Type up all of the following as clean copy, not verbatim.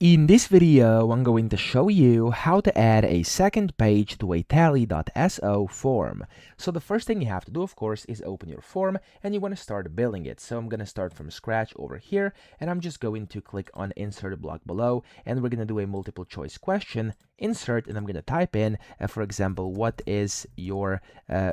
In this video, I'm going to show you how to add a second page to a Tally.so form. So the first thing you have to do, of course, is open your form and you want to start building it. So I'm going to start from scratch over here and I'm just going to click on insert block below and we're going to do a multiple choice question, insert, and I'm going to type in, for example, what is your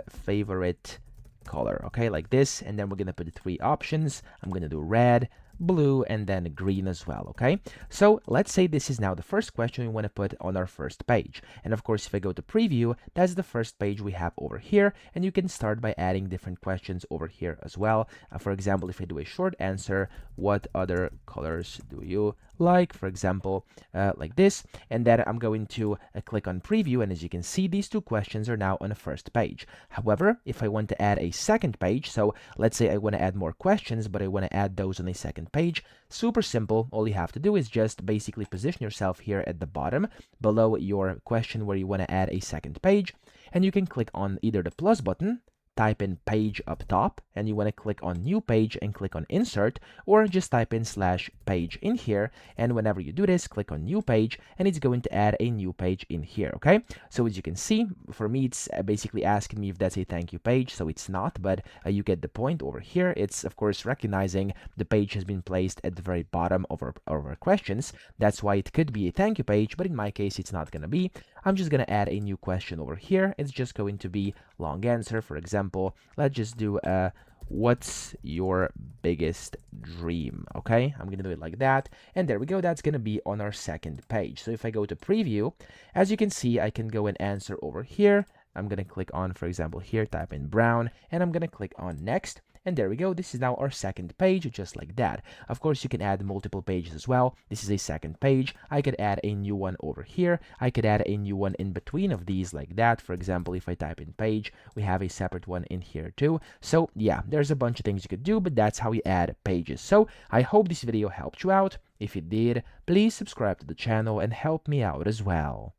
favorite color? Okay, like this, and then we're going to put three options. I'm going to do red, blue, and then green as well. Okay, so let's say this is now the first question we want to put on our first page, and of course if I go to preview, that's the first page we have over here, and you can start by adding different questions over here as well. For example, if I do a short answer, what other colors do you like, for example, like this, and then I'm going to click on preview, and as you can see, these two questions are now on the first page. However, if I want to add a second page, so let's say I want to add more questions, but I want to add those on a second page, super simple. All you have to do is just basically position yourself here at the bottom below your question where you want to add a second page, and you can click on either the plus button, type in page up top, and you want to click on new page and click on insert, or just type in /page in here, and whenever you do this, click on new page and it's going to add a new page in here. Okay, so as you can see, for me it's basically asking me if that's a thank you page, so it's not, but you get the point. Over here it's of course recognizing the page has been placed at the very bottom of our questions. That's why it could be a thank you page, but in my case it's not going to be. I'm just going to add a new question over here. It's just going to be long answer. For example, let's just do what's your biggest dream? Okay, I'm gonna do it like that, and there we go. That's gonna be on our second page. So if I go to preview, as you can see, I can go and answer over here. I'm gonna click on, for example, here, type in brown, and I'm gonna click on next. And there we go. This is now our second page, just like that. Of course, you can add multiple pages as well. This is a second page. I could add a new one over here. I could add a new one in between of these like that. For example, if I type in page, we have a separate one in here too. So yeah, there's a bunch of things you could do, but that's how you add pages. So I hope this video helped you out. If it did, please subscribe to the channel and help me out as well.